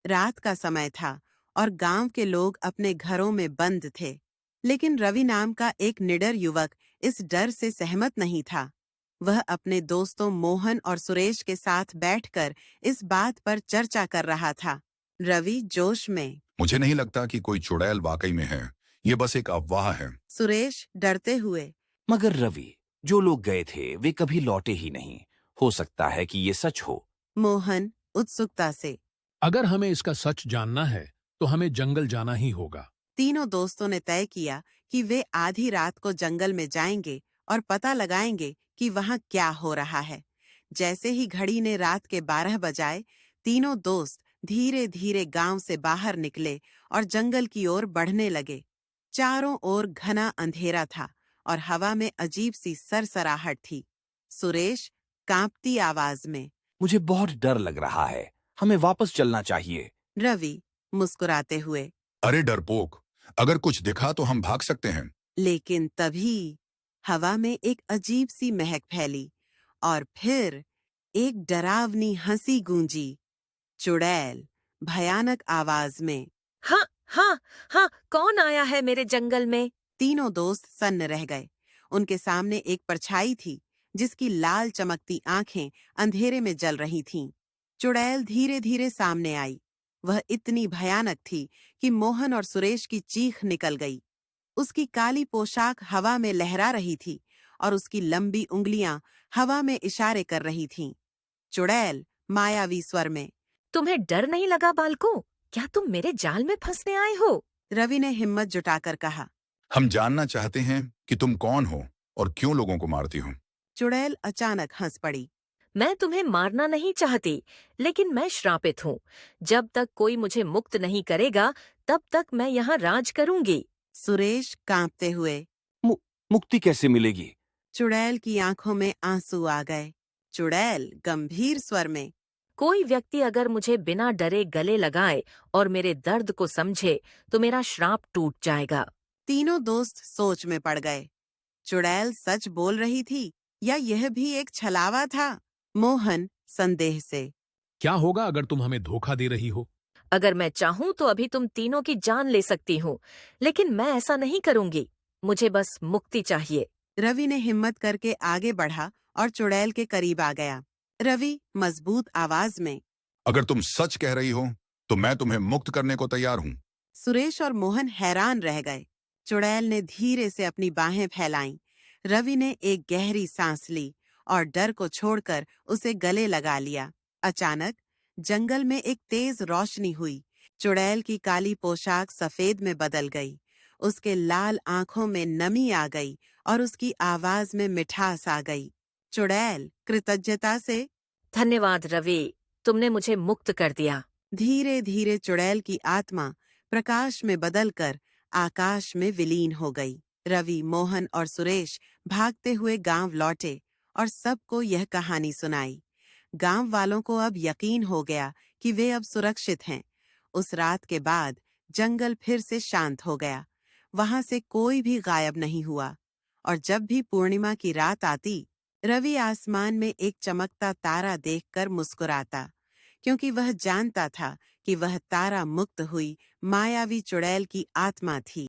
रात का समय था और गांव के लोग अपने घरों में बंद थे। लेकिन रवि नाम का एक निडर युवक इस डर से सहमत नहीं था। वह अपने दोस्तों मोहन और सुरेश के साथ बैठकर इस बात पर चर्चा कर रहा था। रवि जोश में। मुझे नहीं लगता कि कोई चुड़ैल वाकई में है। ये बस एक अफवाह है। सुरेश डरते हुए। मगर रवि, जो लोग गए थे वे कभी लौटे ही नहीं। हो सकता है कि ये सच हो। मोहन उत्सुकता से। अगर हमें इसका सच जानना है तो हमें जंगल जाना ही होगा। तीनों दोस्तों ने तय किया कि वे आधी रात को जंगल में जाएंगे और पता लगाएंगे कि वहां क्या हो रहा है। जैसे ही घड़ी ने रात के 12 बजाए, तीनों दोस्त धीरे धीरे गांव से बाहर निकले और जंगल की ओर बढ़ने लगे। चारों ओर घना अंधेरा था और हवा में अजीब सी सरसराहट थी। सुरेश कांपती आवाज में। मुझे बहुत डर लग रहा है। हमें वापस चलना चाहिए। रवि मुस्कुराते हुए। अरे डरपोक, अगर कुछ दिखा तो हम भाग सकते हैं। लेकिन तभी हवा में एक अजीब सी महक फैली और फिर एक डरावनी हंसी गूंजी। चुड़ैल भयानक आवाज में। हाँ, हाँ, हाँ, कौन आया है मेरे जंगल में? तीनों दोस्त सन्न रह गए। उनके सामने एक परछाई थी जिसकी लाल चमकती आंखें अंधेरे में जल रही थीं। चुड़ैल धीरे धीरे सामने आई। वह इतनी भयानक थी कि मोहन और सुरेश की चीख निकल गई। उसकी काली पोशाक हवा में लहरा रही थी और उसकी लंबी उंगलियां हवा में इशारे कर रही थीं। चुड़ैल मायावी स्वर में। तुम्हें डर नहीं लगा बालकों? क्या तुम मेरे जाल में फंसने आए हो? रवि ने हिम्मत जुटाकर कहा। हम जानना चाहते हैं कि तुम कौन हो और क्यों लोगों को मारती हो। चुड़ैल अचानक हंस पड़ी। मैं तुम्हें मारना नहीं चाहती, लेकिन मैं श्रापित हूँ। जब तक कोई मुझे मुक्त नहीं करेगा, तब तक मैं यहाँ राज करूंगी। सुरेश कांपते हुए। मुक्ति कैसे मिलेगी? चुड़ैल की आंखों में आंसू आ गए। चुड़ैल गंभीर स्वर में। कोई व्यक्ति अगर मुझे बिना डरे गले लगाए और मेरे दर्द को समझे, तो मेरा श्राप टूट जाएगा। तीनों दोस्त सोच में पड़ गए। चुड़ैल सच बोल रही थी या यह भी एक छलावा था? मोहन संदेह से। क्या होगा अगर तुम हमें धोखा दे रही हो? अगर मैं चाहूं तो अभी तुम तीनों की जान ले सकती हूँ, लेकिन मैं ऐसा नहीं करूंगी। मुझे बस मुक्ति चाहिए। रवि ने हिम्मत करके आगे बढ़ा और चुड़ैल के करीब आ गया। रवि मजबूत आवाज में। अगर तुम सच कह रही हो तो मैं तुम्हें मुक्त करने को तैयार हूँ। सुरेश और मोहन हैरान रह गए। चुड़ैल ने धीरे से अपनी बाहें फैलाईं। रवि ने एक गहरी सांस ली और डर को छोड़कर उसे गले लगा लिया। अचानक जंगल में एक तेज रोशनी हुई। चुड़ैल की काली पोशाक सफेद में बदल गई। उसके लाल आंखों में नमी आ गई और उसकी आवाज में मिठास आ गई। चुड़ैल कृतज्ञता से। धन्यवाद रवि, तुमने मुझे मुक्त कर दिया। धीरे धीरे चुड़ैल की आत्मा प्रकाश में बदलकर आकाश में विलीन हो गई। रवि, मोहन और सुरेश भागते हुए गांव लौटे और सबको यह कहानी सुनाई। गांव वालों को अब यकीन हो गया कि वे अब सुरक्षित हैं। उस रात के बाद जंगल फिर से शांत हो गया। वहां से कोई भी गायब नहीं हुआ और जब भी पूर्णिमा की रात आती, रवि आसमान में एक चमकता तारा देखकर मुस्कुराता, क्योंकि वह जानता था कि वह तारा मुक्त हुई मायावी चुड़ैल की आत्मा थी।